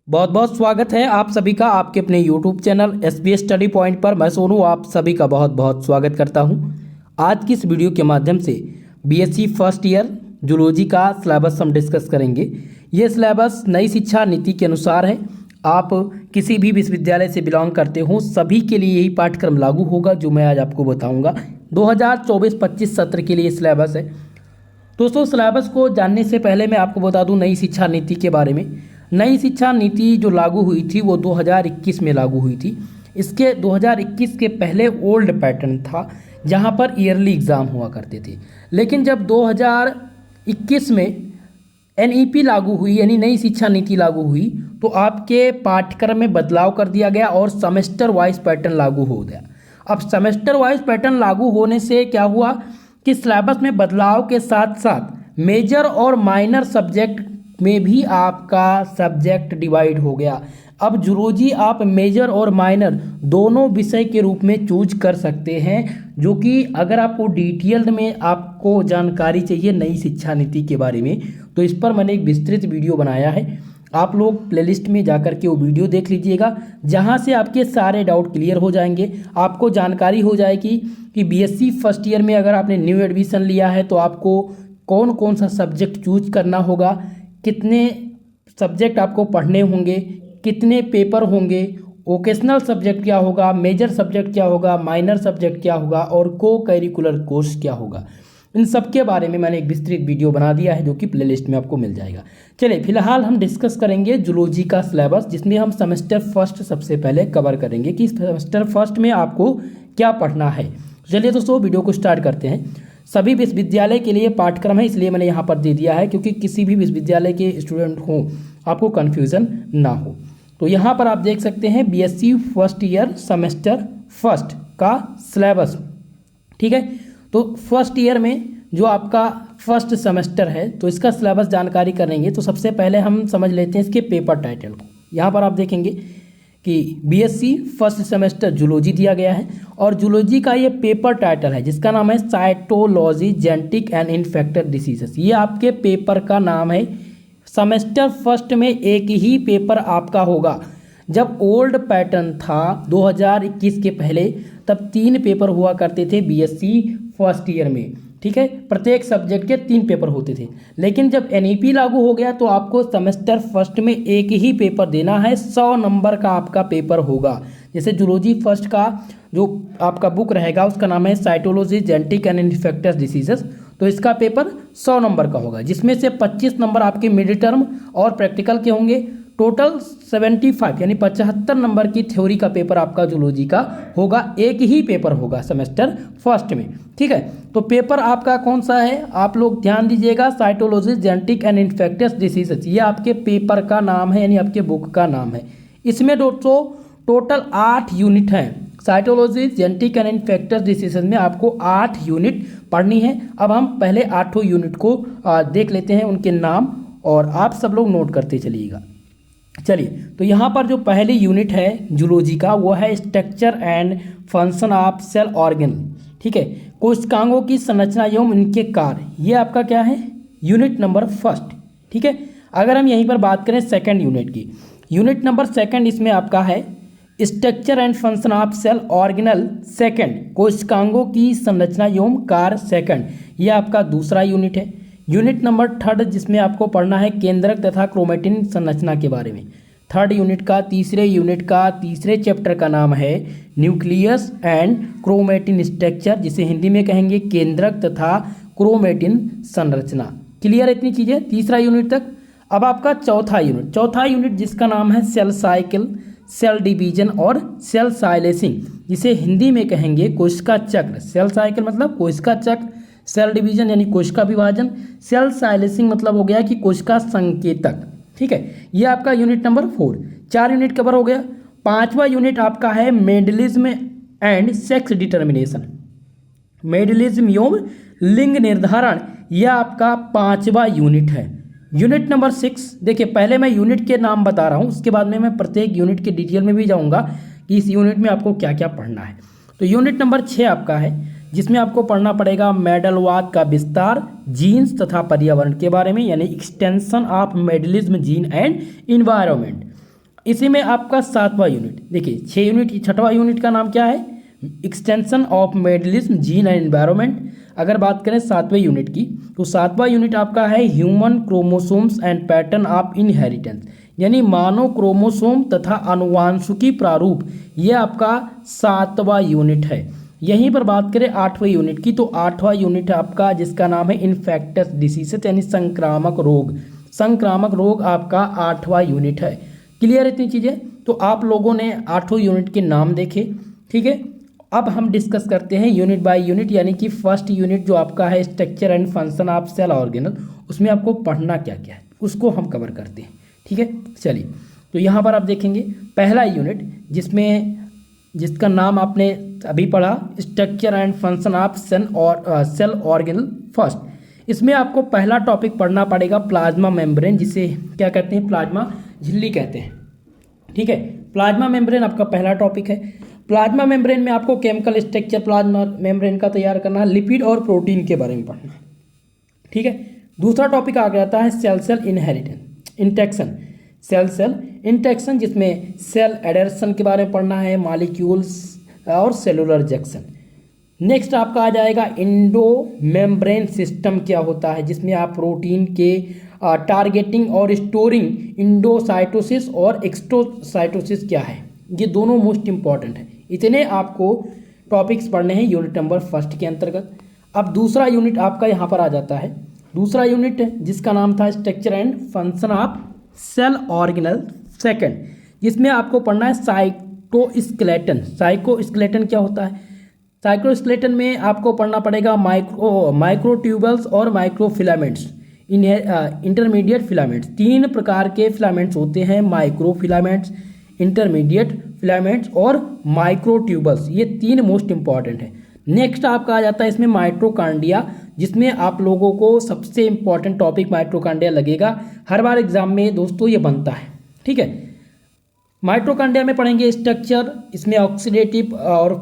बहुत बहुत स्वागत है आप सभी का आपके अपने YouTube channel SBS study point पर। मैं सोनू आप सभी का बहुत बहुत स्वागत करता हूं। आज की इस वीडियो के माध्यम से BSc फर्स्ट ईयर जूलॉजी का सिलेबस हम डिस्कस करेंगे। ये सिलेबस नई शिक्षा नीति के अनुसार है। आप किसी भी विश्वविद्यालय से बिलोंग करते हो सभी के लिए यही पाठ्यक्रम लागू होगा जो मैं आज आपको बताऊँगा। 2024-25 सत्र के लिए सिलेबस है। दोस्तों, सिलेबस को जानने से पहले मैं आपको बता दूं नई शिक्षा नीति के बारे में। नई शिक्षा नीति जो लागू हुई थी वो 2021 में लागू हुई थी। इसके 2021 के पहले ओल्ड पैटर्न था जहां पर ईयरली एग्ज़ाम हुआ करते थे। लेकिन जब 2021 में NEP लागू हुई यानी नई शिक्षा नीति लागू हुई तो आपके पाठ्यक्रम में बदलाव कर दिया गया और सेमेस्टर वाइज पैटर्न लागू हो गया। अब सेमेस्टर वाइज पैटर्न लागू होने से क्या हुआ कि सिलेबस में बदलाव के साथ साथ मेजर और माइनर सब्जेक्ट में भी आपका सब्जेक्ट डिवाइड हो गया। अब जूलॉजी आप मेजर और माइनर दोनों विषय के रूप में चूज कर सकते हैं, जो कि अगर आपको डिटेल्ड में आपको जानकारी चाहिए नई शिक्षा नीति के बारे में तो इस पर मैंने एक विस्तृत वीडियो बनाया है। आप लोग प्लेलिस्ट में जाकर के वो वीडियो देख लीजिएगा, जहां से आपके सारे डाउट क्लियर हो जाएंगे। आपको जानकारी हो जाएगी कि BSc फर्स्ट ईयर में अगर आपने न्यू एडमिशन लिया है तो आपको कौन कौन सा सब्जेक्ट चूज करना होगा, कितने सब्जेक्ट आपको पढ़ने होंगे, कितने पेपर होंगे, वोकेशनल सब्जेक्ट क्या होगा, मेजर सब्जेक्ट क्या होगा, माइनर सब्जेक्ट क्या होगा और को करिकुलर कोर्स क्या होगा। इन सब के बारे में मैंने एक विस्तृत वीडियो बना दिया है जो कि प्लेलिस्ट में आपको मिल जाएगा। चलिए फिलहाल हम डिस्कस करेंगे जूलॉजी का सिलेबस, जिसमें हम सेमेस्टर फर्स्ट सबसे पहले कवर करेंगे कि सेमेस्टर फर्स्ट में आपको क्या पढ़ना है। चलिए दोस्तों वीडियो को स्टार्ट करते हैं। सभी विश्वविद्यालय के लिए पाठ्यक्रम है, इसलिए मैंने यहाँ पर दे दिया है क्योंकि किसी भी विश्वविद्यालय के स्टूडेंट हो आपको कन्फ्यूज़न ना हो। तो यहाँ पर आप देख सकते हैं BSc first year semester first का सिलेबस। ठीक है, तो फर्स्ट ईयर में जो आपका फर्स्ट सेमेस्टर है तो इसका सिलेबस जानकारी करेंगे। तो सबसे पहले हम समझ लेते हैं इसके पेपर टाइटल को। यहाँ पर आप देखेंगे कि BSc फर्स्ट सेमेस्टर जूलॉजी दिया गया है और जूलॉजी का ये पेपर टाइटल है जिसका नाम है cytology genetic and infective diseases. ये आपके पेपर का नाम है। सेमेस्टर फर्स्ट में एक ही पेपर आपका होगा। जब ओल्ड पैटर्न था 2021 के पहले तब 3 पेपर हुआ करते थे BSc फर्स्ट ईयर में। ठीक है, प्रत्येक सब्जेक्ट के 3 पेपर होते थे। लेकिन जब NEP लागू हो गया तो आपको सेमेस्टर फर्स्ट में एक ही पेपर देना है। 100 नंबर का आपका पेपर होगा। जैसे जूलॉजी फर्स्ट का जो आपका बुक रहेगा उसका नाम है cytology genetic and infectious diseases, तो इसका पेपर 100 नंबर का होगा, जिसमें से 25 नंबर आपके मिड टर्म और प्रैक्टिकल के होंगे। टोटल 75 यानी 75 नंबर की थ्योरी का पेपर आपका जूलॉजी का होगा। एक ही पेपर होगा सेमेस्टर फर्स्ट में। ठीक है, तो पेपर आपका कौन सा है आप लोग ध्यान दीजिएगा, cytology genetic and infectious diseases. ये आपके पेपर का नाम है यानी आपके बुक का नाम है। इसमें दोस्तों टोटल 8 यूनिट हैं। Cytology genetic and infectious diseases में आपको 8 यूनिट पढ़नी है। अब हम पहले 8 यूनिट को देख लेते हैं, उनके नाम, और आप सब लोग नोट करते चलिएगा। चलिए, तो यहाँ पर जो पहली यूनिट है जूलॉजी का वो है structure and function of cell organ. ठीक है, कोशिकाओं की संरचना एवं इनके कार्य, ये आपका क्या है यूनिट नंबर फर्स्ट। ठीक है, अगर हम यहीं पर बात करें सेकंड यूनिट की, यूनिट नंबर सेकंड इसमें आपका है structure and function of cell organelle second, कोशिकाओं की संरचना एवं कार्य सेकंड, ये आपका दूसरा यूनिट है। यूनिट नंबर थर्ड जिसमें आपको पढ़ना है केंद्रक तथा क्रोमेटिन संरचना के बारे में। थर्ड यूनिट का तीसरे चैप्टर का नाम है न्यूक्लियस एंड क्रोमेटिन स्ट्रक्चर, जिसे हिंदी में कहेंगे केंद्रक तथा क्रोमेटिन संरचना। क्लियर है इतनी चीज़ें तीसरा यूनिट तक। अब आपका चौथा यूनिट जिसका नाम है सेल साइकिल, सेल डिवीजन और सेल साइलेसिंग, जिसे हिंदी में कहेंगे कोशिका चक्र। सेल साइकिल मतलब कोशिका चक्र, सेल डिवीजन यानी कोशिका विभाजन, सेल साइलेसिंग मतलब हो गया कि कोशिका संकेतक। ठीक है, ये आपका यूनिट नंबर 4। 4 यूनिट कवर हो गया। 5वां यूनिट आपका है Mendelism and sex determination, Mendelism एवं लिंग निर्धारण, यह आपका 5वां यूनिट है। यूनिट नंबर 6, देखिए पहले मैं यूनिट के नाम बता रहा हूँ, उसके बाद में मैं प्रत्येक यूनिट के डिटेल में भी जाऊँगा कि इस यूनिट में आपको क्या क्या पढ़ना है। तो यूनिट नंबर 6 आपका है जिसमें आपको पढ़ना पड़ेगा मेडलवाद का विस्तार, जीन्स तथा पर्यावरण के बारे में, यानी extension of Mendelism gene and environment. इसी में आपका 7वां यूनिट, देखिए 6 यूनिट, 6वां यूनिट का नाम क्या है, extension of Mendelism gene and environment. अगर बात करें 7वें यूनिट की, तो 7वां यूनिट आपका है human chromosomes and pattern of inheritance, यानी मानव क्रोमोसोम तथा अनुवांशिकी प्रारूप, ये आपका 7वां यूनिट है। यहीं पर बात करें 8वें यूनिट की, तो 8वां यूनिट आपका जिसका नाम है इन्फेक्टस डिसीजेस, यानी संक्रामक रोग। संक्रामक रोग आपका 8वां यूनिट है। क्लियर इतनी चीज़ें? तो आप लोगों ने 8वें यूनिट के नाम देखे, ठीक है। अब हम डिस्कस करते हैं यूनिट बाय यूनिट, यानी कि फर्स्ट यूनिट जो आपका है structure and function of cell organelle, उसमें आपको पढ़ना क्या क्या है उसको हम कवर करते हैं, ठीक है। चलिए, तो यहाँ पर आप देखेंगे पहला यूनिट जिसका नाम आपने अभी पढ़ा, structure and function of cell organelle first. इसमें आपको पहला टॉपिक पढ़ना पड़ेगा प्लाज्मा मेम्ब्रेन, जिसे क्या कहते हैं, प्लाज्मा झिल्ली कहते हैं, ठीक है। प्लाज्मा मेम्ब्रेन आपका पहला टॉपिक है। प्लाज्मा मेम्ब्रेन में आपको केमिकल स्ट्रक्चर प्लाज्मा मेम्ब्रेन का तैयार करना है, लिपिड और प्रोटीन के बारे में पढ़ना है, ठीक है। दूसरा टॉपिक आ जाता है cell cell interaction, cell interaction, जिसमें सेल एडहेरेशन के बारे में पढ़ना है, मॉलिक्यूल्स और सेलुलर जंक्शन। नेक्स्ट आपका आ जाएगा इंडो मेम्ब्रेन सिस्टम क्या होता है, जिसमें आप प्रोटीन के टारगेटिंग और स्टोरिंग इंडोसाइटोसिस और एक्सोसाइटोसिस क्या है, ये दोनों मोस्ट इंपॉर्टेंट है। इतने आपको टॉपिक्स पढ़ने हैं यूनिट नंबर फर्स्ट के अंतर्गत। अब दूसरा यूनिट आपका यहाँ पर आ जाता है, दूसरा यूनिट जिसका नाम था structure and function of cell organelle second, जिसमें आपको पढ़ना है साइटोस्केलेटन। साइटोस्केलेटन क्या होता है? साइटोस्केलेटन में आपको पढ़ना पड़ेगा माइक्रोट्यूबल्स और माइक्रोफिलामेंट्स, इंटरमीडिएट फिलामेंट्स। 3 प्रकार के फिलामेंट्स होते हैं, माइक्रोफिलामेंट्स, इंटरमीडिएट फिलामेंट्स और माइक्रोट्यूबल्स, ये 3 मोस्ट इंपॉर्टेंट है। नेक्स्ट आपका आ जाता है इसमें माइटोकॉन्ड्रिया, जिसमें आप लोगों को सबसे इंपॉर्टेंट टॉपिक माइटोकॉन्ड्रिया लगेगा, हर बार एग्जाम में दोस्तों ये बनता है, ठीक है। माइटोकॉन्ड्रिया में पढ़ेंगे स्ट्रक्चर, इसमें ऑक्सीडेटिव और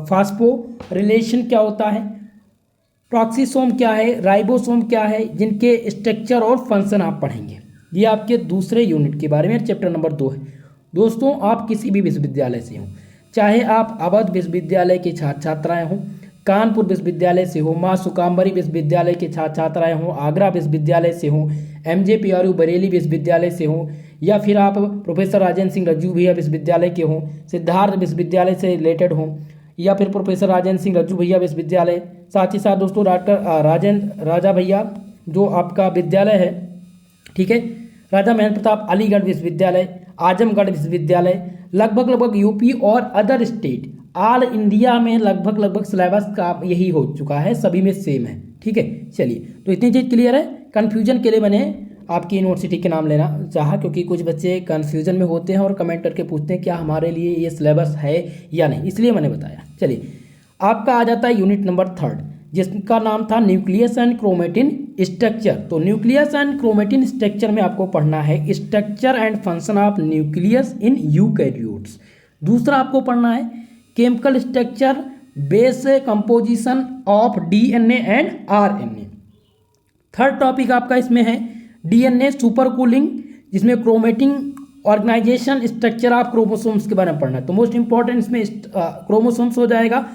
फास्फो रिलेशन क्या होता है, टॉक्सिसोम क्या है, राइबोसोम क्या है, जिनके स्ट्रक्चर और फंक्शन आप पढ़ेंगे। ये आपके दूसरे यूनिट के बारे में चैप्टर नंबर 2 है। दोस्तों, आप किसी भी विश्वविद्यालय से हों, चाहे आप अवध विश्वविद्यालय के छात्र छात्राएं हों, कानपुर विश्वविद्यालय से हो, माँ सुकाम्बरी विश्वविद्यालय के छात्र छात्राएं हों, आगरा विश्वविद्यालय से हों, MJPRU बरेली विश्वविद्यालय से हों, या फिर आप प्रोफेसर राजेंद्र सिंह रज्जू भैया विश्वविद्यालय के हों, सिद्धार्थ विश्वविद्यालय से रिलेटेड हों, या फिर प्रोफेसर राजेंद्र सिंह रज्जू भैया विश्वविद्यालय, साथ ही साथ दोस्तों डॉक्टर राजेंद्र राजा भैया जो आपका विद्यालय है, ठीक है, राजा महेंद्र प्रताप अलीगढ़ विश्वविद्यालय, आजमगढ़ विश्वविद्यालय, लगभग यूपी और अदर स्टेट, ऑल इंडिया में लगभग सिलेबस का यही हो चुका है, सभी में सेम है, ठीक है। चलिए, तो इतनी चीज़ क्लियर है। कन्फ्यूजन के लिए मैंने आपकी यूनिवर्सिटी के नाम लेना चाहा, क्योंकि कुछ बच्चे कन्फ्यूजन में होते हैं और कमेंट करके पूछते हैं क्या हमारे लिए ये सिलेबस है या नहीं, इसलिए मैंने बताया। चलिए, आपका आ जाता है यूनिट नंबर 3, जिसका नाम था न्यूक्लियस एंड क्रोमेटिन स्ट्रक्चर। तो न्यूक्लियस एंड क्रोमेटिन स्ट्रक्चर में आपको पढ़ना है structure and function of nucleus in eukaryotes. दूसरा आपको पढ़ना है chemical structure, base composition of DNA and RNA। Third topic आपका इसमें है DNA सुपर कूलिंग, जिसमें chromatin organization structure of chromosomes के बारे में पढ़ना है। तो मोस्ट इंपॉर्टेंट इसमें क्रोमोसोम्स हो जाएगा,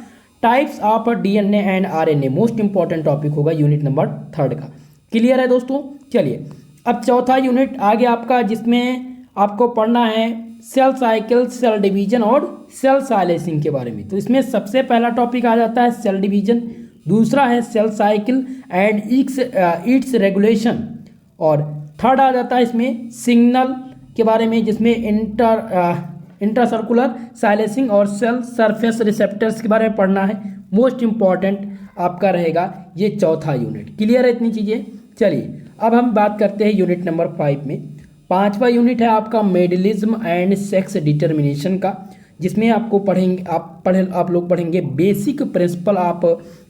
types of DNA and RNA most important topic होगा यूनिट नंबर 3 का। क्लियर है दोस्तों? चलिए, अब चौथा यूनिट आगे आपका, जिसमें आपको पढ़ना है सेल साइकिल, सेल डिवीजन और सेल साइलेसिंग के बारे में। तो इसमें सबसे पहला टॉपिक आ जाता है सेल डिवीजन, दूसरा है cell cycle and its regulation, और थर्ड आ जाता है इसमें सिग्नल के बारे में, जिसमें इंट्रासर्कुलर साइलेसिंग और सेल सरफेस रिसेप्टर्स के बारे में पढ़ना है। मोस्ट इंपॉर्टेंट आपका रहेगा ये चौथा यूनिट। क्लियर है इतनी चीज़ें? चलिए, अब हम बात करते हैं यूनिट नंबर 5 में। 5वां यूनिट है आपका मेडलिज्म एंड सेक्स डिटर्मिनेशन का, जिसमें आपको आप लोग पढ़ेंगे बेसिक प्रिंसिपल ऑफ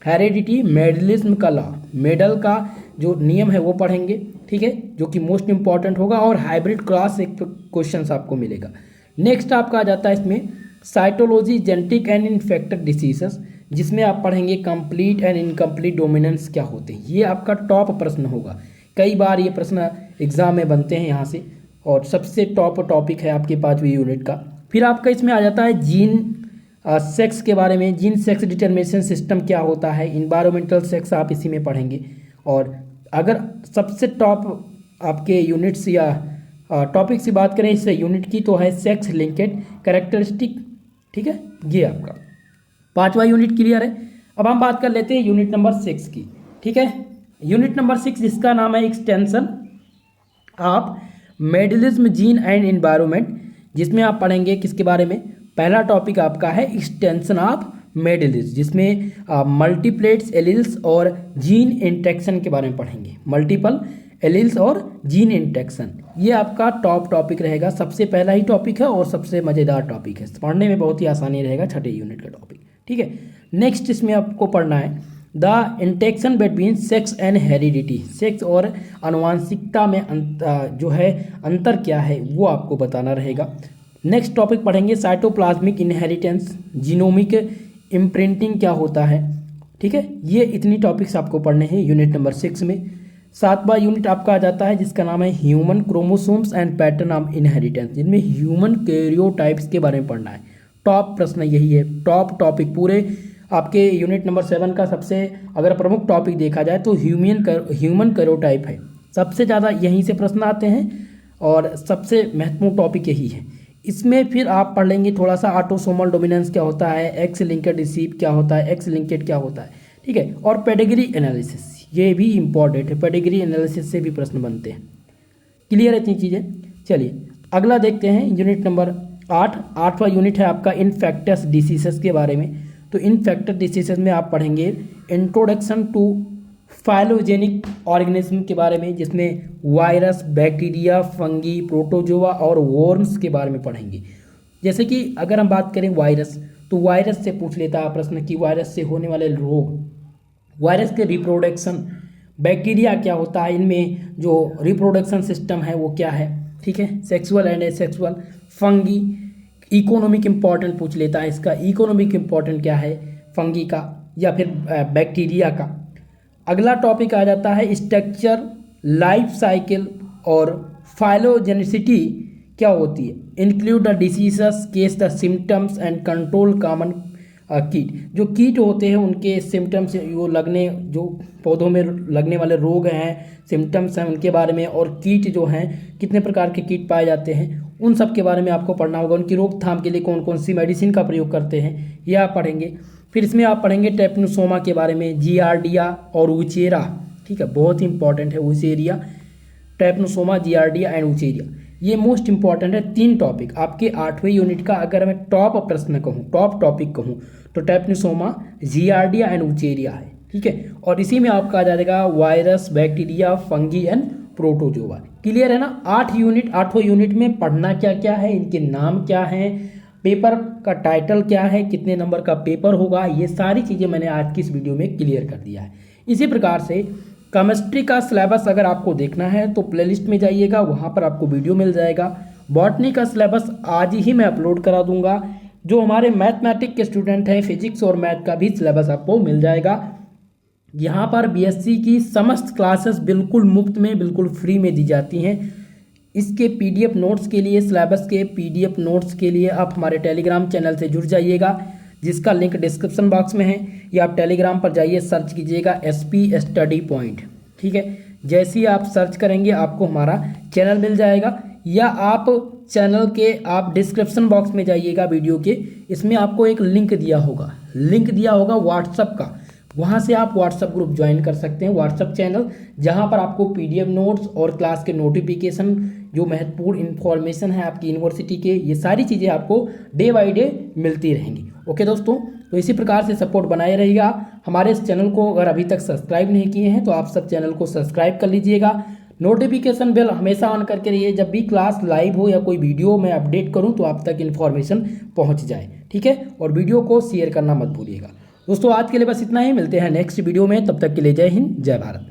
हेरेडिटी, मेडलिज्म का लॉ, मेडल का जो नियम है वो पढ़ेंगे, ठीक है, जो कि मोस्ट इंपॉर्टेंट होगा, और हाइब्रिड क्रॉस एक क्वेश्चन आपको मिलेगा। नेक्स्ट आपका आ जाता है इसमें cytology, genetic and infected diseases, जिसमें आप पढ़ेंगे कंप्लीट एंड इनकम्प्लीट डोमिनेंस क्या होते हैं। ये आपका टॉप प्रश्न होगा, कई बार ये प्रश्न एग्जाम में बनते हैं यहाँ से। और सबसे टॉप टॉपिक है आपके 5वीं यूनिट का। फिर आपका इसमें आ जाता है जीन सेक्स के बारे में, जीन सेक्स डिटर्मिनेशन सिस्टम क्या होता है, इन्वायरमेंटल सेक्स आप इसी में पढ़ेंगे। और अगर सबसे टॉप आपके यूनिट्स या टॉपिक से बात करें इस यूनिट की तो है सेक्स लिंकेड कैरेक्टरिस्टिक। ठीक है, ये आपका 5वां यूनिट क्लियर है। अब हम बात कर लेते हैं यूनिट नंबर 6 की। ठीक है, यूनिट नंबर 6 जिसका नाम है extension of Mendelism gene and environment, जिसमें आप पढ़ेंगे किसके बारे में। पहला टॉपिक आपका है एक्सटेंशन ऑफ मेडलिज्म, जिसमें मल्टीप्लेट्स एलील्स और जीन इंटरेक्शन के बारे में पढ़ेंगे। मल्टीपल एलील्स और जीन इंटरेक्शन, ये आपका टॉप टॉपिक रहेगा। सबसे पहला ही टॉपिक है और सबसे मज़ेदार टॉपिक है, पढ़ने में बहुत ही आसानी रहेगा, 6ठे यूनिट का टॉपिक। ठीक है, नेक्स्ट इसमें आपको पढ़ना है the interaction between sex and heredity, sex और आनुवांशिकता में जो है अंतर क्या है वो आपको बताना रहेगा। नेक्स्ट टॉपिक पढ़ेंगे साइटोप्लाज्मिक इनहेरिटेंस, जीनोमिक इम्प्रिंटिंग क्या होता है। ठीक है, ये इतनी टॉपिक्स आपको पढ़ने हैं यूनिट नंबर 6 में। 7वां यूनिट आपका आ जाता है जिसका नाम है human chromosomes and pattern of inheritance, जिनमें ह्यूमन कैरियोटाइप्स के बारे में पढ़ना है। टॉप प्रश्न यही है, टॉप टॉपिक पूरे आपके यूनिट नंबर 7 का। सबसे अगर प्रमुख टॉपिक देखा जाए तो ह्यूमन कैरियोटाइप है, सबसे ज़्यादा यहीं से प्रश्न आते हैं और सबसे महत्वपूर्ण टॉपिक यही है। इसमें फिर आप पढ़ लेंगे थोड़ा सा ऑटोसोमल डोमिनेंस क्या होता है, एक्स लिंकेड रिसीव क्या होता है, एक्स लिंकेड क्या होता है। ठीक है, और पेडिग्री एनालिसिस, ये भी इंपॉर्टेंट है, पेडिग्री एनालिसिस से भी प्रश्न बनते हैं। क्लियर है इतनी चीज़ें। चलिए अगला देखते हैं यूनिट नंबर 8। 8वां यूनिट है आपका इन्फेक्टियस डिसीजेस के बारे में। तो इन्फेक्टियस डिसीजेस में आप पढ़ेंगे इंट्रोडक्शन टू फाइलोजेनिक ऑर्गेनिज्म के बारे में, जिसमें वायरस, बैक्टीरिया, फंगी, प्रोटोजोआ और वॉर्म्स के बारे में पढ़ेंगे। जैसे कि अगर हम बात करें वायरस, तो वायरस से पूछ लेता है प्रश्न कि वायरस से होने वाले रोग, वायरस के रिप्रोडक्शन, बैक्टीरिया क्या होता है, इनमें जो रिप्रोडक्शन सिस्टम है वो क्या है। ठीक है, sexual and asexual, fungi, economic important पूछ लेता है इसका, इकोनॉमिक इम्पॉर्टेंट क्या है फंगी का या फिर बैक्टीरिया का। अगला टॉपिक आ जाता है स्ट्रक्चर, लाइफ साइकिल और फाइलोजेनिसिटी क्या होती है, include the diseases, case the symptoms and control common कीट। जो कीट होते हैं उनके सिम्टम्स, वो लगने जो पौधों में लगने वाले रोग हैं, सिम्टम्स हैं उनके बारे में, और कीट जो हैं कितने प्रकार के कीट पाए जाते हैं उन सब के बारे में आपको पढ़ना होगा। उनकी रोकथाम के लिए कौन कौन सी मेडिसिन का प्रयोग करते हैं ये आप पढ़ेंगे। फिर इसमें आप पढ़ेंगे ट्रेपनोसोमा के बारे में, जियार्डिया और उचेरा। ठीक है, बहुत ही इंपॉर्टेंट है उचेरिया, ट्रेपनोसोमा, जियार्डिया एंड उचेरिया, ये मोस्ट इंपॉर्टेंट है। 3 टॉपिक आपके 8वें यूनिट का। अगर मैं टॉप प्रश्न कहूँ, टॉप टॉपिक कहूँ तो ट्रेपनोसोमा, जियार्डिया एंड उचेरिया है। ठीक है, और इसी में आपका आ जाएगा virus, bacteria, fungi and protozoa. Clear है ना। 8वां यूनिट में पढ़ना क्या क्या है, इनके नाम क्या हैं, पेपर का टाइटल क्या है, कितने नंबर का पेपर होगा, ये सारी चीज़ें मैंने आज की इस वीडियो में क्लियर कर दिया है। इसी प्रकार से केमिस्ट्री का सिलेबस अगर आपको देखना है तो प्लेलिस्ट में जाइएगा, वहाँ पर आपको वीडियो मिल जाएगा। बॉटनी का सिलेबस आज ही मैं अपलोड करा दूंगा। जो हमारे मैथमेटिक्स के स्टूडेंट हैं, फिजिक्स और मैथ का भी सिलेबस आपको मिल जाएगा। यहाँ पर बीएससी की समस्त क्लासेस बिल्कुल मुफ्त में, बिल्कुल फ्री में दी जाती हैं। इसके पीडीएफ नोट्स के लिए, सिलेबस के पीडीएफ नोट्स के लिए आप हमारे टेलीग्राम चैनल से जुड़ जाइएगा, जिसका लिंक डिस्क्रिप्शन बॉक्स में है, या आप टेलीग्राम पर जाइए, सर्च कीजिएगा SP स्टडी पॉइंट। ठीक है, जैसे ही आप सर्च करेंगे आपको हमारा चैनल मिल जाएगा, या आप चैनल के आप डिस्क्रिप्शन बॉक्स में जाइएगा वीडियो के, इसमें आपको एक लिंक दिया होगा व्हाट्सएप का, वहाँ से आप व्हाट्सएप ग्रुप ज्वाइन कर सकते हैं, व्हाट्सएप चैनल, जहाँ पर आपको पीडीएफ नोट्स और क्लास के नोटिफिकेशन, जो महत्वपूर्ण इन्फॉर्मेशन है आपकी यूनिवर्सिटी के, ये सारी चीज़ें आपको डे बाय डे मिलती रहेंगी। ओके दोस्तों, तो इसी प्रकार से सपोर्ट बनाए रहिएगा। हमारे इस चैनल को अगर अभी तक सब्सक्राइब नहीं किए हैं तो आप सब चैनल को सब्सक्राइब कर लीजिएगा। नोटिफिकेशन बेल हमेशा ऑन करके रहिए, जब भी क्लास लाइव हो या कोई वीडियो मैं अपडेट करूँ तो आप तक इन्फॉर्मेशन पहुँच जाए। ठीक है, और वीडियो को शेयर करना मत भूलिएगा। दोस्तों आज के लिए बस इतना ही, मिलते हैं नेक्स्ट वीडियो में, तब तक के लिए जय हिंद, जय भारत।